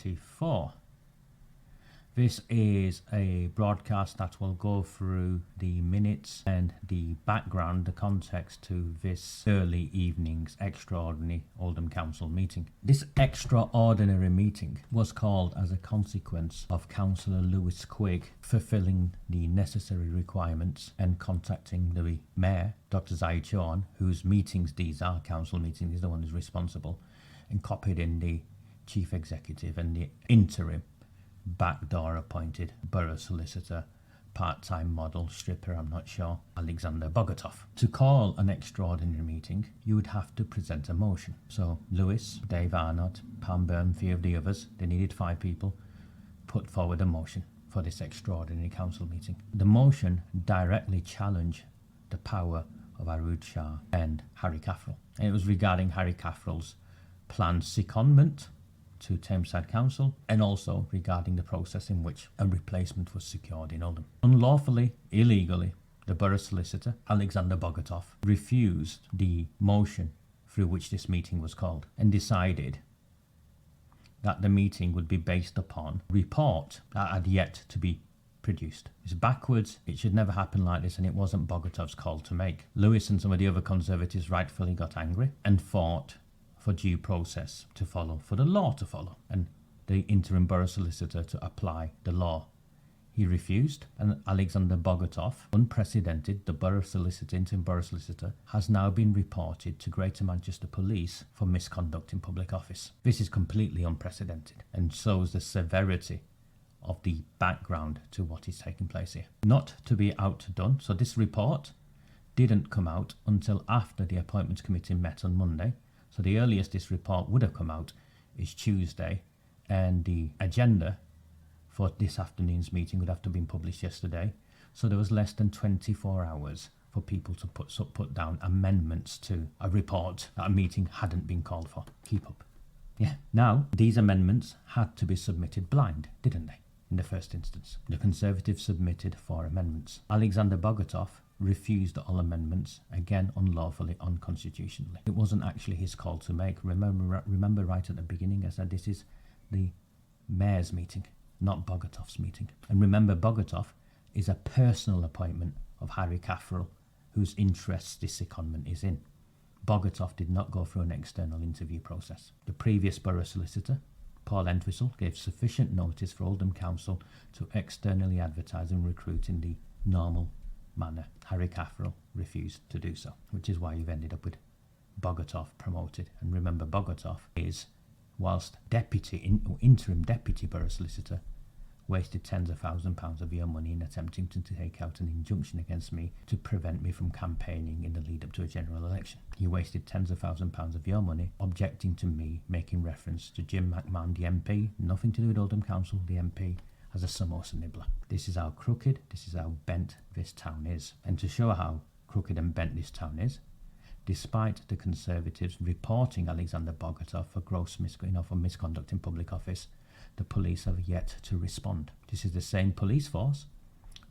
2024. This is a broadcast that will go through the minutes and the background, the context to this early evening's extraordinary Oldham Council meeting. This extraordinary meeting was called as a consequence of Councillor Lewis Quigg fulfilling the necessary requirements and contacting the Mayor, Dr. Zaid Chawn, whose meetings these are, council meetings, he's the one who's responsible, and copied in the Chief Executive and the interim backdoor appointed borough solicitor, part-time model, stripper, I'm not sure, Alexander Bogatov. To call an extraordinary meeting, you would have to present a motion. So Lewis, Dave Arnott, Pam Byrne, few of the others, they needed 5 people, put forward a motion for this extraordinary council meeting. The motion directly challenged the power of Arooj, Shah and Harry Caffrell. And it was regarding Harry Caffrell's planned secondment to Thameside Council, and also regarding the process in which a replacement was secured in Oldham. Unlawfully, illegally, the borough solicitor, Alexander Bogatov, refused the motion through which this meeting was called and decided that the meeting would be based upon a report that had yet to be produced. It's backwards, it should never happen like this, and it wasn't Bogatov's call to make. Lewis and some of the other Conservatives rightfully got angry and fought for due process to follow, for the law to follow, and the interim borough solicitor to apply the law. He refused, and Alexander Bogatov, unprecedented, the borough solicitor, interim borough solicitor, has now been reported to Greater Manchester Police for misconduct in public office. This is completely unprecedented and shows the severity of the background to what is taking place here. Not to be outdone, so this report didn't come out until after the Appointments Committee met on Monday. So the earliest this report would have come out is Tuesday, and the agenda for this afternoon's meeting would have to have been published yesterday. So there was less than 24 hours for people to put down amendments to a report that a meeting hadn't been called for. Keep up. Yeah. Now, these amendments had to be submitted blind, didn't they? In the first instance, the Conservatives submitted 4 amendments. Alexander Bogatov refused all amendments, again unlawfully, unconstitutionally. It wasn't actually his call to make. Remember right at the beginning I said this is the Mayor's meeting, not Bogatov's meeting. And remember, Bogatov is a personal appointment of Harry Caffrell, whose interests this secondment is in. Bogatov did not go through an external interview process. The previous borough solicitor, Paul Entwistle, gave sufficient notice for Oldham Council to externally advertise and recruit in the normal manner. Harry Caffrell refused to do so, which is why you've ended up with Bogatov promoted. And remember, Bogatov is, whilst interim deputy borough solicitor, wasted tens of £1,000s of your money in attempting to take out an injunction against me to prevent me from campaigning in the lead up to a general election. He wasted tens of £1,000s of your money objecting to me making reference to Jim McMahon, the MP, nothing to do with Oldham Council, the MP, as a samosa nibbler. This is how crooked, this is how bent this town is. And to show how crooked and bent this town is, despite the Conservatives reporting Alexander Bogatov for gross misconduct in public office, the police have yet to respond. This is the same police force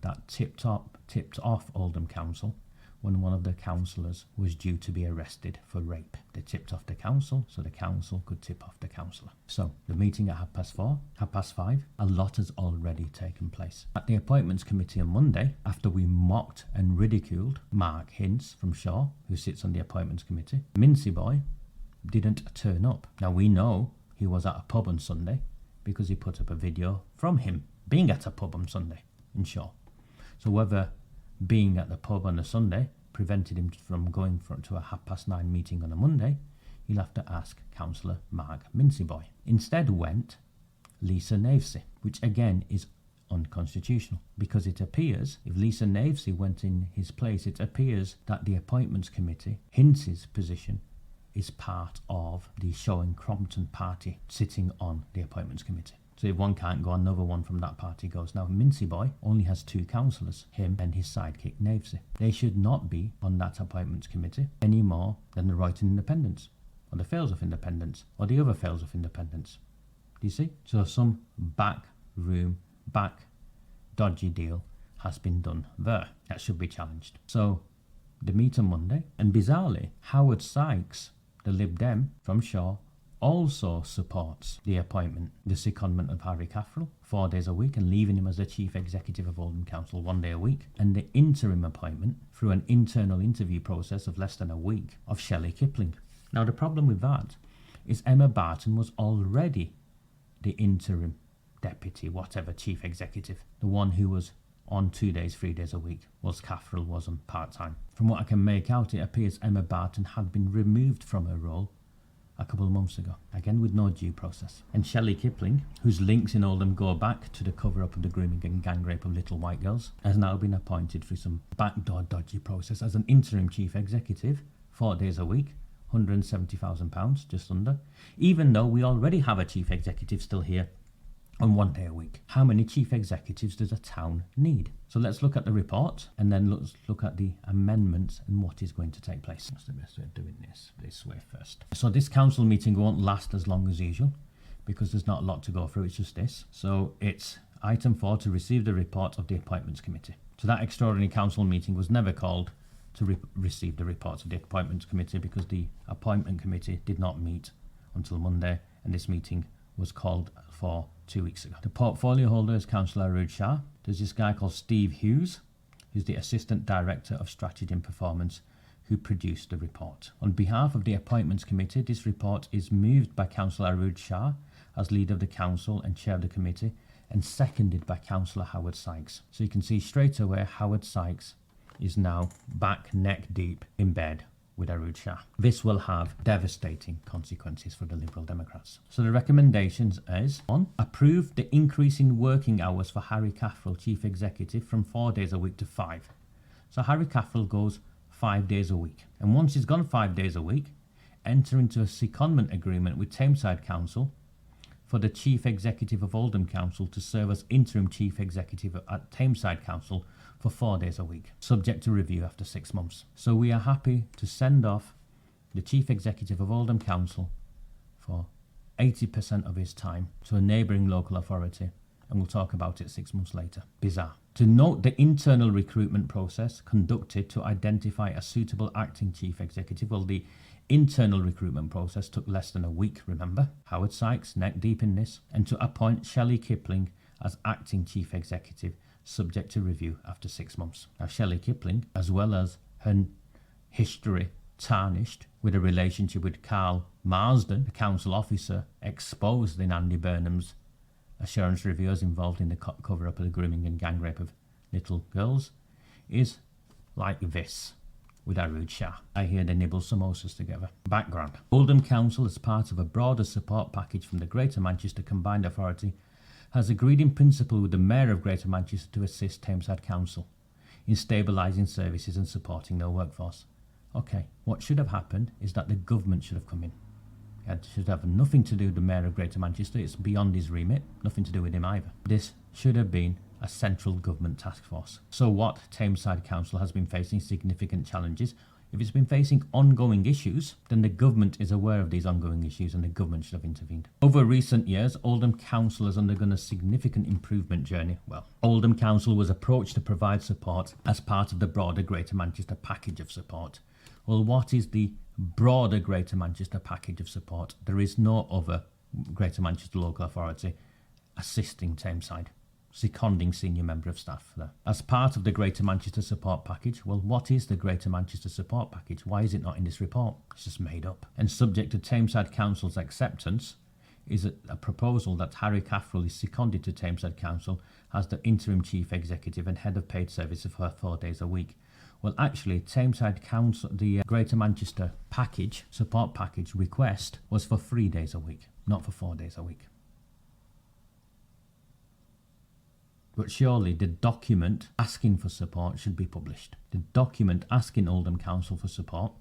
that tipped off Oldham Council when one of the councillors was due to be arrested for rape. They tipped off the council so the council could tip off the councillor. So the meeting at 5:30, a lot has already taken place. At the Appointments Committee on Monday, after we mocked and ridiculed Mark Hints from Shah, who sits on the Appointments Committee, Mincy Boy didn't turn up. Now we know he was at a pub on Sunday because he put up a video from him being at a pub on Sunday in Shah. So whether being at the pub on a Sunday prevented him from going to a 9:30 meeting on a Monday, you'll have to ask Councillor Mark Mincyboy. Instead went Lisa Navesey, which again is unconstitutional, because it appears, if Lisa Navesey went in his place, it appears that the Appointments Committee, Hince's position, is part of the Shaw and Crompton party sitting on the Appointments Committee. So if one can't go, another one from that party goes. Now, Mincy Boy only has 2 councillors, him and his sidekick, Navesey. They should not be on that Appointments Committee any more than the Royton Independents, or the Fails of Independence, or the other Fails of Independence. Do you see? So some back dodgy deal has been done there. That should be challenged. So the meet on Monday, and bizarrely, Howard Sykes, the Lib Dem from Shaw, also supports the secondment of Harry Caffrell 4 days a week and leaving him as the Chief Executive of Oldham Council 1 day a week, and the interim appointment through an internal interview process of less than a week of Shelley Kipling. Now the problem with that is Emma Barton was already the interim deputy, whatever, Chief Executive, the one who was on 2 days, 3 days a week, whilst Caffrell was on part-time. From what I can make out, it appears Emma Barton had been removed from her role a couple of months ago, again with no due process. And Shelley Kipling, whose links in Oldham go back to the cover-up of the grooming and gang rape of little white girls, has now been appointed through some backdoor dodgy process as an interim Chief Executive, 4 days a week, £170,000, just under, even though we already have a Chief Executive still here on 1 day a week. How many Chief Executives does a town need? So let's look at the report and then let's look at the amendments and what is going to take place. That's the best way of doing this way first. So this council meeting won't last as long as usual because there's not a lot to go through, it's just this. So it's item 4 to receive the report of the Appointments Committee. So that extraordinary council meeting was never called to receive the reports of the Appointments Committee because the Appointment Committee did not meet until Monday, and this meeting was called for 2 weeks ago. The portfolio holder is Councillor Arooj Shah. There's this guy called Steve Hughes, who's the Assistant Director of Strategy and Performance, who produced the report. On behalf of the Appointments Committee, this report is moved by Councillor Arooj Shah as leader of the council and chair of the committee, and seconded by Councillor Howard Sykes. So you can see straight away Howard Sykes is now back neck deep in bed with Arooj Shah. This will have devastating consequences for the Liberal Democrats. So the recommendations is 1. Approve the increase in working hours for Harry Caffrell, Chief Executive, from 4 days a week to 5. So Harry Caffrell goes 5 days a week. And once he's gone 5 days a week, enter into a secondment agreement with Tameside Council for the Chief Executive of Oldham Council to serve as interim Chief Executive at Tameside Council for 4 days a week, subject to review after 6 months. So we are happy to send off the Chief Executive of Oldham Council for 80% of his time to a neighbouring local authority, and we'll talk about it 6 months later. Bizarre. To note the internal recruitment process conducted to identify a suitable acting Chief Executive. Well, the internal recruitment process took less than a week, remember? Howard Sykes, neck deep in this. And to appoint Shelley Kipling as acting Chief Executive, subject to review after 6 months. Now, Shelley Kipling, as well as her history tarnished with a relationship with Carl Marsden, the council officer exposed in Andy Burnham's assurance reviewers involved in the cover-up of the grooming and gang rape of little girls, is like this with Arooj Shah. I hear they nibble samosas together. Background. Oldham Council, as part of a broader support package from the Greater Manchester Combined Authority, has agreed in principle with the Mayor of Greater Manchester to assist Tameside Council in stabilising services and supporting their workforce. Okay, what should have happened is that the government should have come in. It should have nothing to do with the Mayor of Greater Manchester, it's beyond his remit, nothing to do with him either. This should have been a central government task force. So what Tameside Council has been facing significant challenges. If it's been facing ongoing issues, then the government is aware of these ongoing issues and the government should have intervened. Over recent years, Oldham Council has undergone a significant improvement journey. Well, Oldham Council was approached to provide support as part of the broader Greater Manchester package of support. Well, what is the broader Greater Manchester package of support? There is no other Greater Manchester local authority assisting Tameside, seconding senior member of staff there. As part of the Greater Manchester Support Package, well, what is the Greater Manchester Support Package? Why is it not in this report? It's just made up. And subject to Tameside Council's acceptance is a proposal that Harry Caffrell is seconded to Tameside Council as the interim Chief Executive and Head of Paid Services for 4 days a week. Well, actually, Tameside Council, the Greater Manchester Package, Support Package request was for 3 days a week, not for 4 days a week. But surely the document asking for support should be published. The document asking Oldham Council for support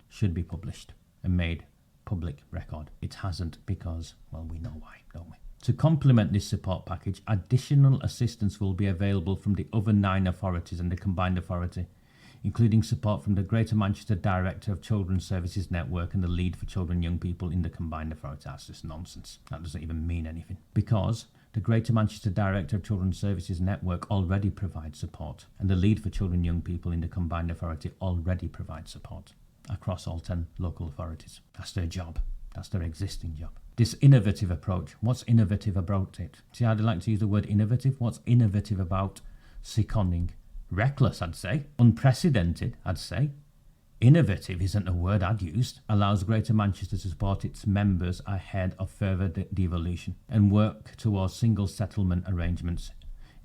should be published and made public record. It hasn't because, well, we know why, don't we? To complement this support package, additional assistance will be available from the other 9 authorities and the combined authority, including support from the Greater Manchester Director of Children's Services Network and the lead for children and young people in the combined authority. That's just nonsense. That doesn't even mean anything. Because the Greater Manchester Director of Children's Services Network already provides support, and the lead for children and young people in the combined authority already provides support across all 10 local authorities. That's their job. That's their existing job. This innovative approach, what's innovative about it? See how they like to use the word innovative? What's innovative about seconding? Reckless, I'd say. Unprecedented, I'd say. Innovative isn't a word I'd use. Allows Greater Manchester to support its members ahead of further devolution and work towards single settlement arrangements,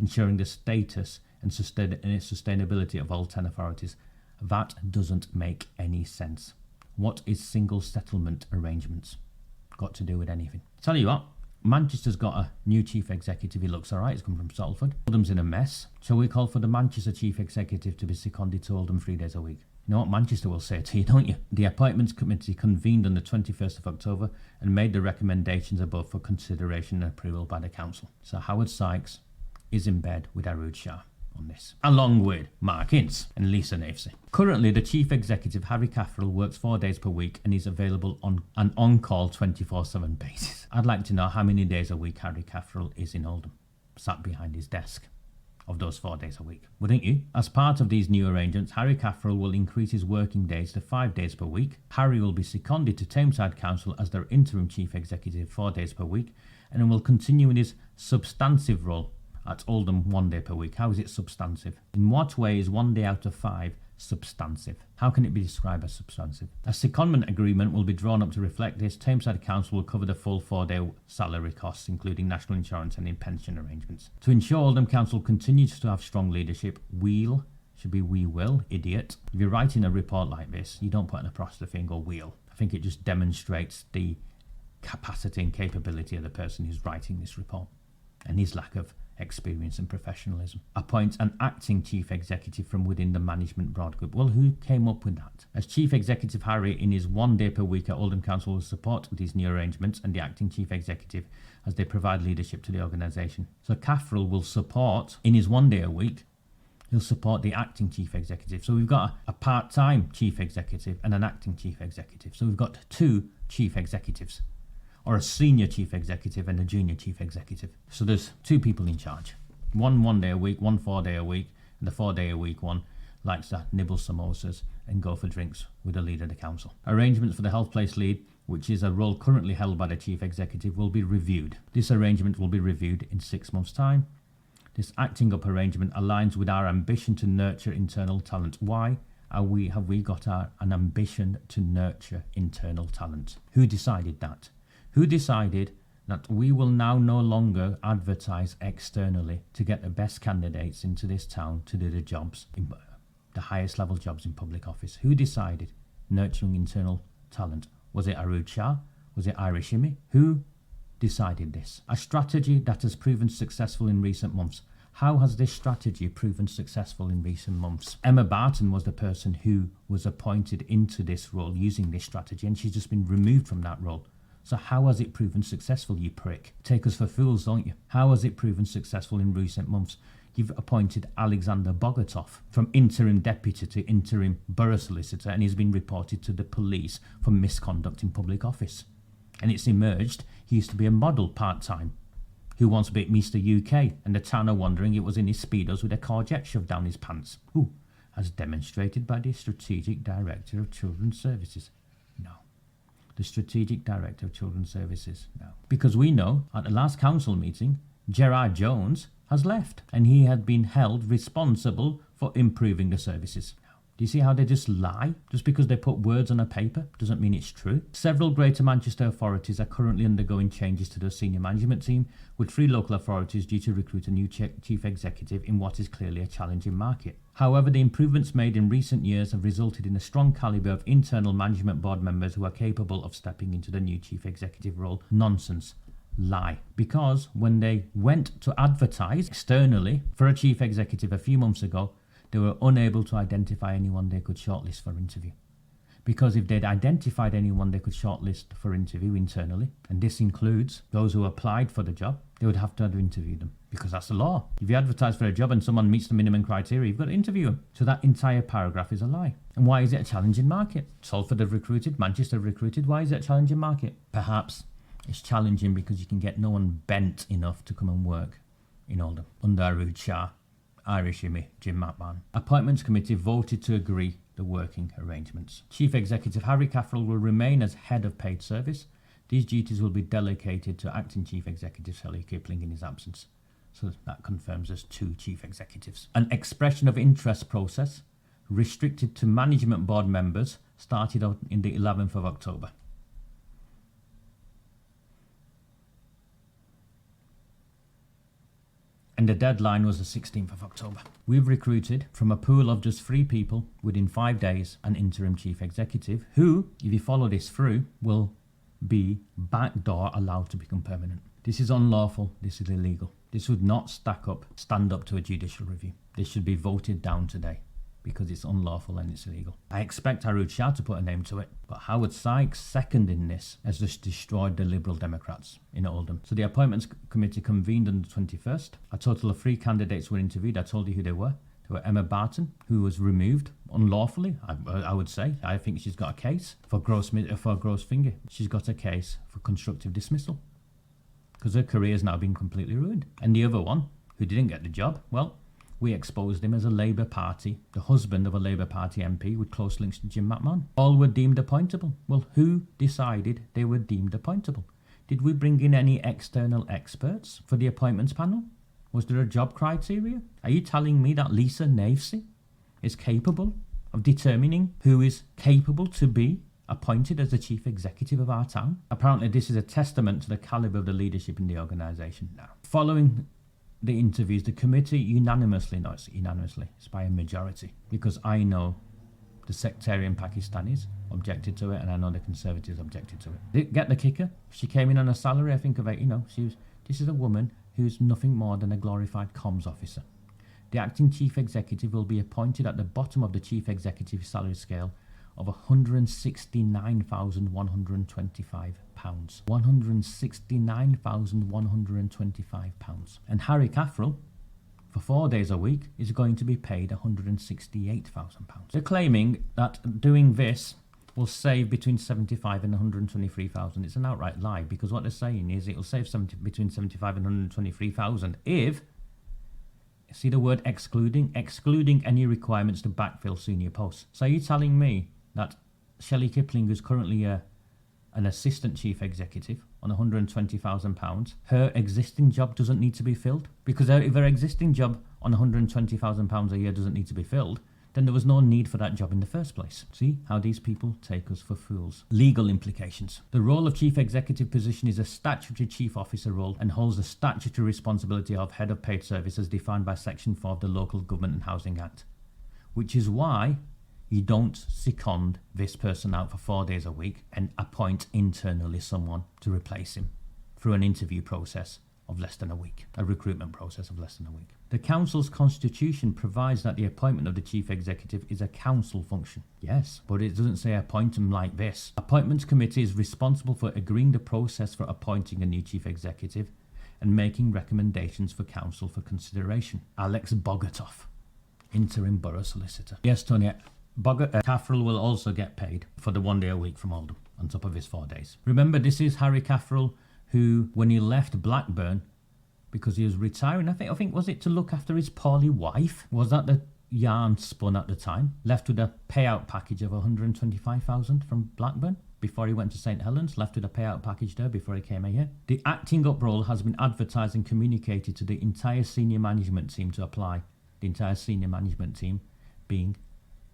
ensuring the status and sustainability of all 10 authorities. That doesn't make any sense. What is single settlement arrangements got to do with anything? Tell you what, Manchester's got a new chief executive. He looks alright. He's come from Salford. Oldham's in a mess. Shall we call for the Manchester chief executive to be seconded to Oldham 3 days a week? You know what Manchester will say to you, don't you? The appointments committee convened on the 21st of October and made the recommendations above for consideration and approval by the council. So Howard Sykes is in bed with Arooj Shah on this, along with Mark Ince and Lisa Navesey. Currently, the chief executive, Harry Caffrell, works 4 days per week and is available on an on-call 24/7 basis. I'd like to know how many days a week Harry Caffrell is in Oldham, sat behind his desk, of those 4 days a week, wouldn't you? As part of these new arrangements, Harry Caffrell will increase his working days to 5 days per week. Harry will be seconded to Tameside Council as their interim chief executive 4 days per week, and will continue in his substantive role at Oldham 1 day per week. How is it substantive? In what way is 1 day out of 5 substantive? How can it be described as substantive? A secondment agreement will be drawn up to reflect this. Tameside Council will cover the full 4-day salary costs, including national insurance and in pension arrangements. To ensure Oldham Council continues to have strong leadership, we will, idiot. If you're writing a report like this, you don't put an apostrophe and go we'll. I think it just demonstrates the capacity and capability of the person who's writing this report and his lack of experience and professionalism. Appoint an acting chief executive from within the management broad group. Well, who came up with that? As chief executive, Harry, in his 1 day per week at Oldham Council, will support these new arrangements and the acting chief executive as they provide leadership to the organisation. So Caffrell will support, in his 1 day a week, he'll support the acting chief executive. So we've got a part-time chief executive and an acting chief executive. So we've got 2 chief executives, or a senior chief executive and a junior chief executive. So there's 2 people in charge. One 1 day a week, one 4 day a week, and the 4 day a week one likes to nibble samosas and go for drinks with the leader of the council. Arrangements for the health place lead, which is a role currently held by the chief executive, will be reviewed. This arrangement will be reviewed in 6 months' time. This acting up arrangement aligns with our ambition to nurture internal talent. Why have we got an ambition to nurture internal talent? Who decided that? Who decided that we will now no longer advertise externally to get the best candidates into this town to do the jobs, the highest level jobs in public office? Who decided nurturing internal talent? Was it Arooj Shah? Was it Irishimi? Who decided this? A strategy that has proven successful in recent months. How has this strategy proven successful in recent months? Emma Barton was the person who was appointed into this role using this strategy, and she's just been removed from that role. So how has it proven successful, you prick? Take us for fools, don't you? How has it proven successful in recent months? You've appointed Alexander Bogotoff from interim deputy to interim borough solicitor, and he's been reported to the police for misconduct in public office. And it's emerged he used to be a model part-time who once beat Mr. UK, and the town are wondering it was in his Speedos with a courgette shoved down his pants. Who? As demonstrated by the Strategic Director of Children's Services. No. The Strategic Director of Children's Services. No. Because we know at the last council meeting, Gerard Jones has left and he had been held responsible for improving the services. Do you see how they just lie? Just because they put words on a paper doesn't mean it's true. Several Greater Manchester authorities are currently undergoing changes to their senior management team, with 3 local authorities due to recruit a new chief executive in what is clearly a challenging market. However, the improvements made in recent years have resulted in a strong calibre of internal management board members who are capable of stepping into the new chief executive role. Nonsense. Lie. Because when they went to advertise externally for a chief executive a few months ago, they were unable to identify anyone they could shortlist for interview. Because if they'd identified anyone they could shortlist for interview internally, and this includes those who applied for the job, they would have to interview them, because that's the law. If you advertise for a job and someone meets the minimum criteria, you've got to interview them. So that entire paragraph is a lie. And why is it a challenging market? Salford have recruited, Manchester have recruited. Why is it a challenging market? Perhaps it's challenging because you can get no one bent enough to come and work in Oldham under Arooj Shah, Irishimi, Jim Matman. Appointments Committee voted to agree the working arrangements. Chief Executive Harry Caffrell will remain as head of paid service, These duties will be delegated to Acting Chief Executive Shelley Kipling in his absence. So that confirms there's 2 chief executives. An expression of interest process restricted to management board members started on in the 11th of October. And the deadline was the 16th of October. We've recruited from a pool of just 3 people within 5 days an interim chief executive who, if you follow this through, will be backdoor allowed to become permanent. This is unlawful. This is illegal. This would not stand up to a judicial review. This should be voted down today because it's unlawful and it's illegal. I expect Arooj Shah to put a name to it, but Howard Sykes, seconding this, has just destroyed the Liberal Democrats in Oldham. So the Appointments Committee convened on the 21st. A total of 3 candidates were interviewed. I told you who they were. They were Emma Barton, who was removed unlawfully, I would say. I think she's got a case for gross finger. She's got a case for constructive dismissal because her career has now been completely ruined. And the other one, who didn't get the job, well, we exposed him as a Labour Party, the husband of a Labour Party MP with close links to Jim McMahon. All were deemed appointable. Well, who decided they were deemed appointable? Did we bring in any external experts for the appointments panel? Was there a job criteria? Are you telling me that Lisa Navesey is capable of determining who is capable to be appointed as the chief executive of our town? Apparently this is a testament to the calibre of the leadership in the organisation now. Following the interviews, the committee unanimously, it's by a majority, because I know the sectarian Pakistanis objected to it and I know the Conservatives objected to it. Get the kicker? She came in on a salary, I think, of this is a woman who's nothing more than a glorified comms officer. The acting chief executive will be appointed at the bottom of the chief executive salary scale of £169,125. £169,125. And Harry Caffrell, for 4 days a week, is going to be paid £168,000. They're claiming that doing this will save between 75 and 123,000. It's an outright lie, because what they're saying is it will save between 75 and 123,000 if, see the word excluding any requirements to backfill senior posts. So are you telling me that Shelley Kipling, who's currently an assistant chief executive on £120,000, her existing job doesn't need to be filled? Because if her existing job on £120,000 a year doesn't need to be filled, then there was no need for that job in the first place. See how these people take us for fools. Legal implications. The role of chief executive position is a statutory chief officer role and holds the statutory responsibility of head of paid service as defined by Section 4 of the Local Government and Housing Act, which is why you don't second this person out for 4 days a week and appoint internally someone to replace him through an interview process of less than a week, a recruitment process of less than a week. The council's constitution provides that the appointment of the chief executive is a council function. Yes, but it doesn't say appoint him like this. Appointments committee is responsible for agreeing the process for appointing a new chief executive and making recommendations for council for consideration. Alex Bogatoff, interim borough solicitor. Yes, Tony, Caffrell will also get paid for the 1 day a week from Oldham on top of his 4 days. Remember, this is Harry Caffrell, who, when he left Blackburn, because he was retiring, I think was it to look after his poorly wife? Was that the yarn spun at the time? Left with a payout package of £125,000 from Blackburn before he went to St Helens. Left with a payout package there before he came here. The acting up role has been advertised and communicated to the entire senior management team to apply. The entire senior management team being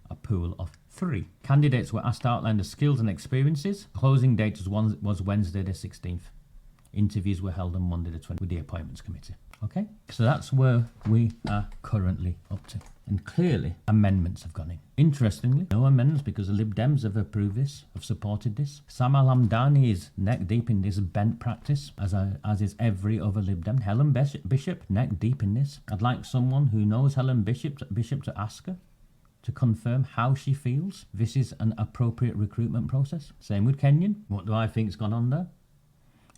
a pool of 3. Candidates were asked to outline the skills and experiences. Closing date was Wednesday the 16th. Interviews were held on Monday the 20th with the appointments committee. Okay, so that's where we are currently up to. And clearly, amendments have gone in. Interestingly, no amendments because the Lib Dems have approved this, have supported this. Sam Al-Hamdani is neck deep in this bent practice, as is every other Lib Dem. Helen Bishop, neck deep in this. I'd like someone who knows Helen Bishop to ask her to confirm how she feels this is an appropriate recruitment process. Same with Kenyon. What do I think's gone on there?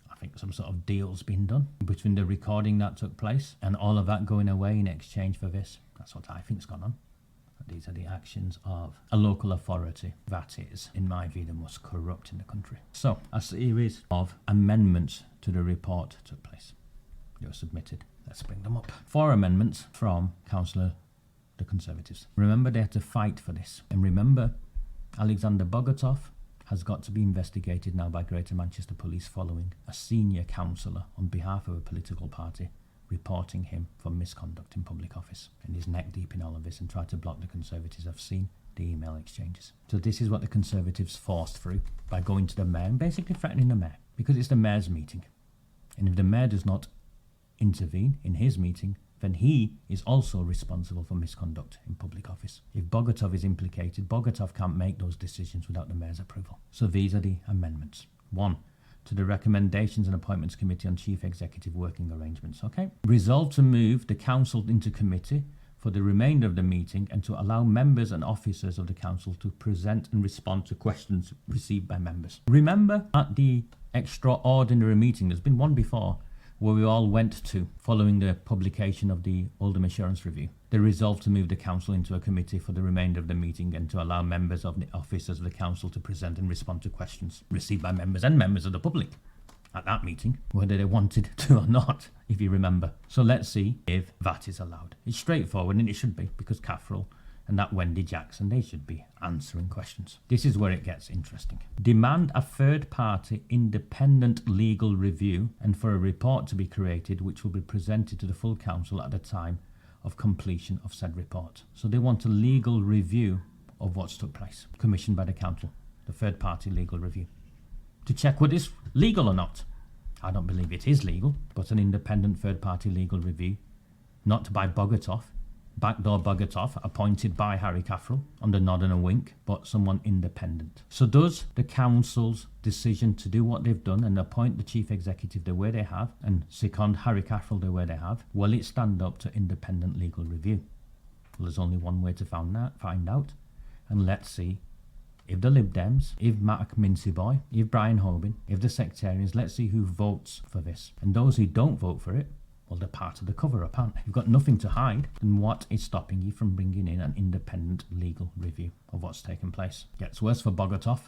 I think some sort of deal's been done between the recording that took place and all of that going away in exchange for this. That's what I think's gone on. These are the actions of a local authority that is, in my view, the most corrupt in the country. So, a series of amendments to the report took place. They were submitted. Let's bring them up. 4 amendments from Councillor the Conservatives. Remember, they had to fight for this. And remember, Alexander Bogatoff has got to be investigated now by Greater Manchester Police following a senior councillor on behalf of a political party reporting him for misconduct in public office. And he's neck deep in all of this and tried to block the Conservatives. I've seen the email exchanges. So this is what the Conservatives forced through by going to the mayor and basically threatening the mayor, because it's the mayor's meeting. And if the mayor does not intervene in his meeting, then he is also responsible for misconduct in public office. If Bogatov is implicated, Bogatov can't make those decisions without the mayor's approval. So these are the amendments. 1. To the Recommendations and Appointments Committee on Chief Executive Working Arrangements. Okay. Resolve to move the council into committee for the remainder of the meeting and to allow members and officers of the council to present and respond to questions received by members. Remember at the extraordinary meeting, there's been one before, where we all went to following the publication of the Oldham Assurance Review. They resolved to move the council into a committee for the remainder of the meeting and to allow members of the officers of the council to present and respond to questions received by members and members of the public at that meeting, whether they wanted to or not, if you remember. So let's see if that is allowed. It's straightforward, and it should be, because Catherall and that Wendy Jackson, they should be answering questions. This is where it gets interesting. Demand a third-party independent legal review and for a report to be created which will be presented to the full council at the time of completion of said report. So they want a legal review of what's took place, commissioned by the council, the third-party legal review, to check whether it's legal or not. I don't believe it is legal, but an independent third-party legal review, not by Bogatov, backdoor Bogatov, appointed by Harry Catherall on the nod and a wink, but someone independent. So does the council's decision to do what they've done and appoint the chief executive the way they have and second Harry Catherall the way they have, will it stand up to independent legal review? Well, there's only one way to find out, and let's see if the Lib Dems, if Mark Minceyboy, if Brian Hoban, if the sectarians, let's see who votes for this. And those who don't vote for it, well, they're part of the cover-up, aren't they? You've got nothing to hide, then what is stopping you from bringing in an independent legal review of what's taken place? Gets worse for Bogatov.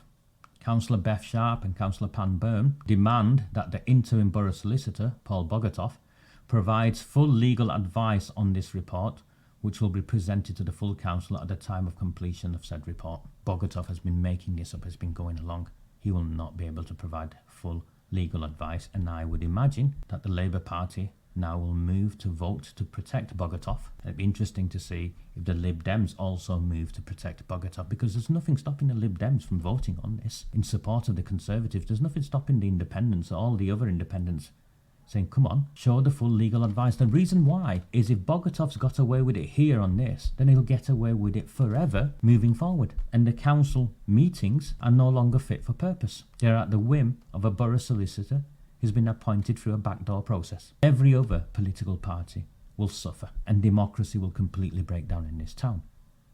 Councillor Beth Sharp and Councillor Pan Byrne demand that the interim borough solicitor, Paul Bogatov, provides full legal advice on this report, which will be presented to the full council at the time of completion of said report. Bogatov has been making this up, has been going along. He will not be able to provide full legal advice, and I would imagine that the Labour Party now will move to vote to protect Bogatov. It'd be interesting to see if the Lib Dems also move to protect Bogatov, because there's nothing stopping the Lib Dems from voting on this in support of the Conservatives. There's nothing stopping the independents or all the other independents saying, come on, show the full legal advice. The reason why is if Bogatov's got away with it here on this, then he'll get away with it forever moving forward. And the council meetings are no longer fit for purpose. They're at the whim of a borough solicitor who's been appointed through a backdoor process. Every other political party will suffer, and democracy will completely break down in this town.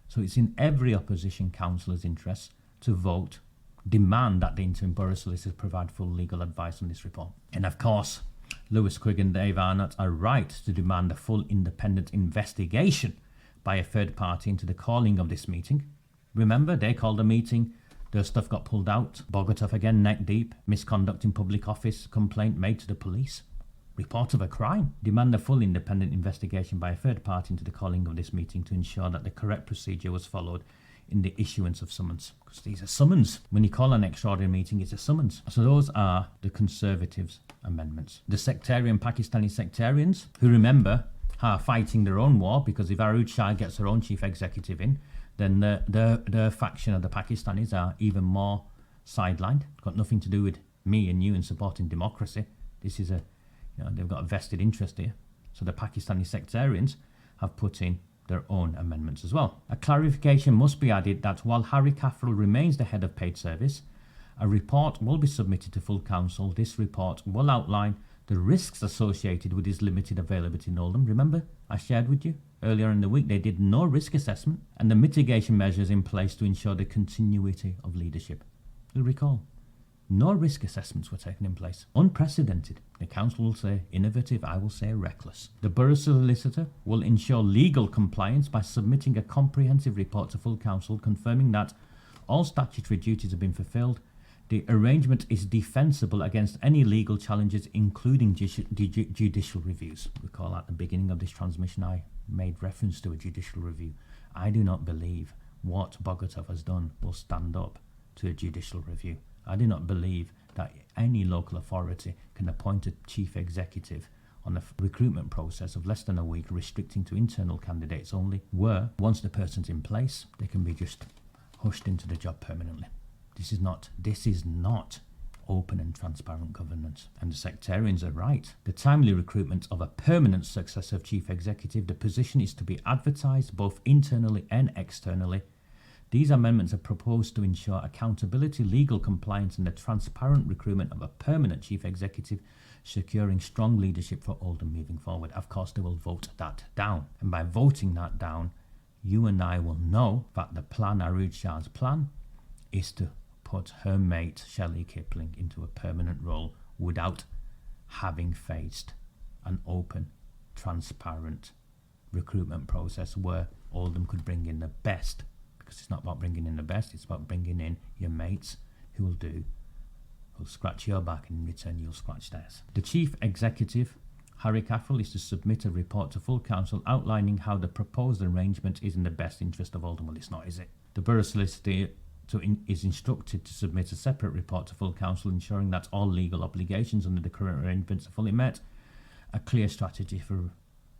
So it's in every opposition councillor's interest to vote, demand that the interim borough solicitors provide full legal advice on this report. And of course, Lewis Quigg and Dave Arnott are right to demand a full independent investigation by a third party into the calling of this meeting. Remember, they called a meeting, their stuff got pulled out. Bogatov again neck deep, misconduct in public office, complaint made to the police. Report of a crime. Demand a full independent investigation by a third party into the calling of this meeting to ensure that the correct procedure was followed in the issuance of summons. Because these are summons. When you call an extraordinary meeting, it's a summons. So those are the Conservatives' amendments. The sectarian Pakistani sectarians, who remember are fighting their own war, because if Arooj Shah gets her own chief executive in, then their faction of the Pakistanis are even more sidelined. Got nothing to do with me and you in supporting democracy. This is they've got a vested interest here. So the Pakistani sectarians have put in their own amendments as well. A clarification must be added that while Harry Catherall remains the head of paid service, a report will be submitted to full council. This report will outline the risks associated with his limited availability in Oldham. Remember, I shared with you earlier in the week they did no risk assessment, and the mitigation measures in place to ensure the continuity of leadership. You'll recall, no risk assessments were taken in place. Unprecedented. The council will say innovative, I will say reckless. The borough solicitor will ensure legal compliance by submitting a comprehensive report to full council confirming that all statutory duties have been fulfilled. The arrangement is defensible against any legal challenges, including judicial reviews. Recall at the beginning of this transmission I made reference to a judicial review. I do not believe what Bogatov has done will stand up to a judicial review. I do not believe that any local authority can appoint a chief executive on a recruitment process of less than a week, restricting to internal candidates only, where once the person's in place, they can be just hushed into the job permanently. This is not open and transparent governance. And the sectarians are right. The timely recruitment of a permanent successor of chief executive, the position is to be advertised both internally and externally. These amendments are proposed to ensure accountability, legal compliance, and the transparent recruitment of a permanent chief executive, securing strong leadership for Oldham moving forward. Of course, they will vote that down. And by voting that down, you and I will know that the plan, Arooj Shah's plan, is to put her mate, Shelley Kipling, into a permanent role without having faced an open, transparent recruitment process where Oldham could bring in the best. Because it's not about bringing in the best, it's about bringing in your mates who will scratch your back and in return you'll scratch theirs. The Chief Executive, Harry Caffrell, is to submit a report to full council outlining how the proposed arrangement is in the best interest of Oldham. Well, it's not, is it? The Borough Solicitor is instructed to submit a separate report to full council ensuring that all legal obligations under the current arrangements are fully met. A clear strategy for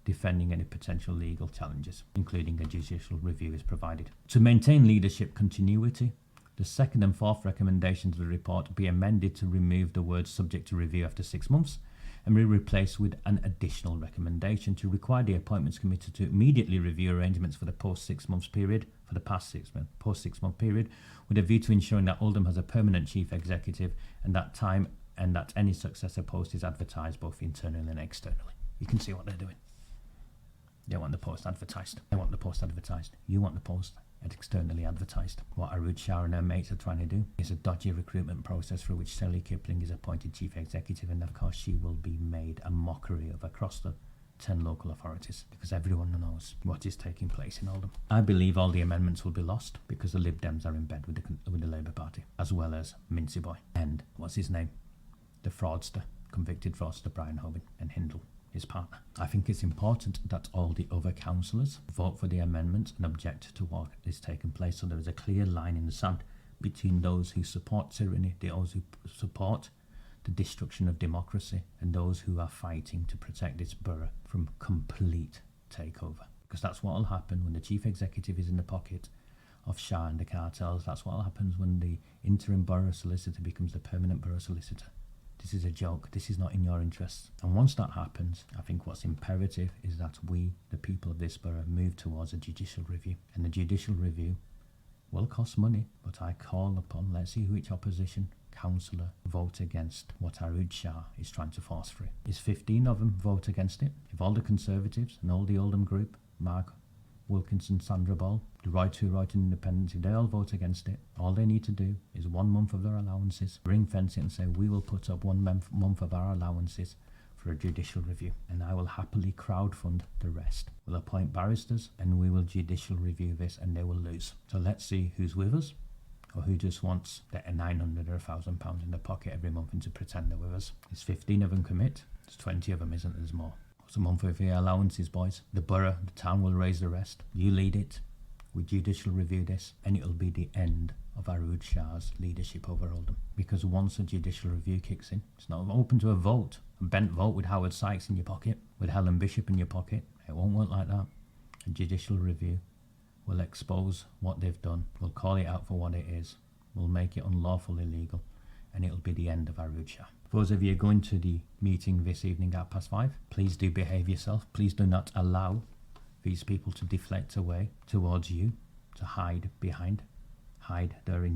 defending any potential legal challenges, including a judicial review, is provided. To maintain leadership continuity, the second and fourth recommendations of the report be amended to remove the words subject to review after 6 months and be replaced with an additional recommendation to require the Appointments Committee to immediately review arrangements for the post-6 months period, for the past post-6 month period, with a view to ensuring that Oldham has a permanent chief executive and that any successor post is advertised both internally and externally. You can see what they're doing. They want the post advertised. They want the post advertised. You want the post externally advertised. What Arooj Shah and her mates are trying to do is a dodgy recruitment process for which Shelley Kipling is appointed chief executive, and of course she will be made a mockery of across the 10 local authorities because everyone knows what is taking place in Oldham. I believe all the amendments will be lost because the Lib Dems are in bed with the Labour Party, as well as Mincy Boy and what's his name, the fraudster, convicted fraudster Brian Hogan, and Hindle, his partner. I think it's important that all the other councillors vote for the amendment and object to what is taking place, so there is a clear line in the sand between those who support tyranny, those who support the destruction of democracy, and those who are fighting to protect this borough from complete takeover. Because that's what will happen when the chief executive is in the pocket of Shah and the cartels. That's what happens when the interim borough solicitor becomes the permanent borough solicitor. This is a joke. This is not in your interests. And once that happens, I think what's imperative is that we, the people of this borough, move towards a judicial review. And the judicial review will cost money, but I call upon, let's see which opposition councillor vote against what Arooj Shah is trying to force through. Is 15 of them vote against it? If all the Conservatives and all the Oldham group, Mark Wilkinson, Sandra Ball, the Right Independents, if they all vote against it, all they need to do is 1 month of their allowances, ring fence it and say, we will put up 1 month of our allowances for a judicial review, and I will happily crowdfund the rest. We'll appoint barristers and we will judicial review this, and they will lose. So let's see who's with us or who just wants the 900 or £1,000 in their pocket every month and to pretend they're with us. There's 15 of them commit, there's 20 of them isn't, there's more. It's a month of your allowances, boys. The borough, the town will raise the rest. You lead it. We judicial review this, and it'll be the end of Arooj Shah's leadership over Oldham. Because once a judicial review kicks in, it's not open to a vote, a bent vote with Howard Sykes in your pocket, with Helen Bishop in your pocket. It won't work like that. A judicial review will expose what they've done. We'll call it out for what it is. We'll make it unlawful, illegal, and it'll be the end of Arooj Shah. For those of you going to the meeting this evening at 5:30, please do behave yourself. Please do not allow these people to deflect away towards you, to hide their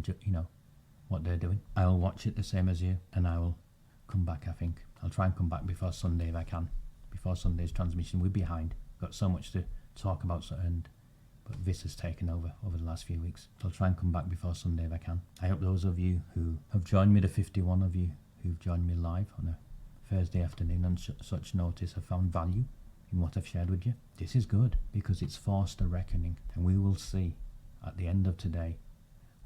what they're doing. I will watch it the same as you, and I will come back. I think I'll try and come back before Sunday if I can, before Sunday's transmission. We're behind. Got so much to talk about, but this has taken over the last few weeks. So I'll try and come back before Sunday if I can. I hope those of you who have joined me, the 51 of you who've joined me live on a Thursday afternoon on such notice, have found value in what I've shared with you. This is good because it's forced a reckoning, and we will see at the end of today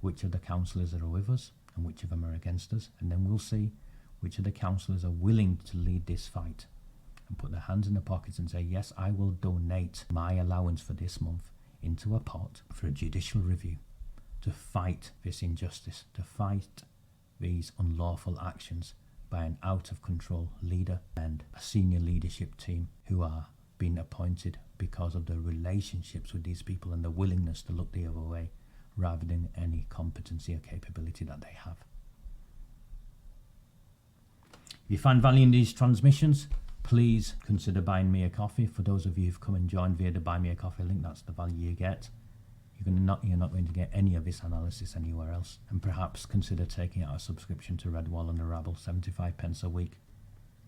which of the councillors are with us and which of them are against us, and then we'll see which of the councillors are willing to lead this fight and put their hands in their pockets and say, yes, I will donate my allowance for this month into a pot for a judicial review to fight this injustice, to fight these unlawful actions by an out-of-control leader and a senior leadership team who are being appointed because of the relationships with these people and the willingness to look the other way rather than any competency or capability that they have. If you find value in these transmissions, please consider buying me a coffee. For those of you who've come and joined via the Buy Me a Coffee link, that's the value you get. You're not going to get any of this analysis anywhere else. And perhaps consider taking out a subscription to Redwall and the Rabble, 75 pence a week.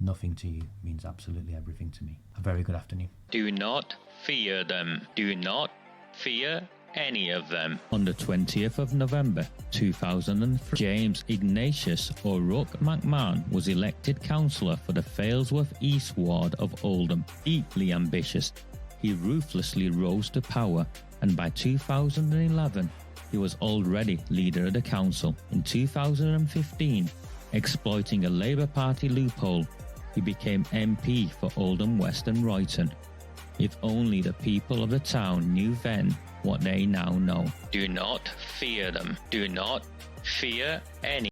Nothing to you means absolutely everything to me. A very good afternoon. Do not fear them. Do not fear any of them. On the 20th of November 2003, James Ignatius O'Rourke McMahon was elected councillor for the Failsworth East Ward of Oldham. Deeply ambitious, he ruthlessly rose to power, and by 2011 he was already leader of the council. In 2015, exploiting a Labour Party loophole, he became MP for Oldham West and Royton. If only the people of the town knew then what they now know. Do not fear them. Do not fear any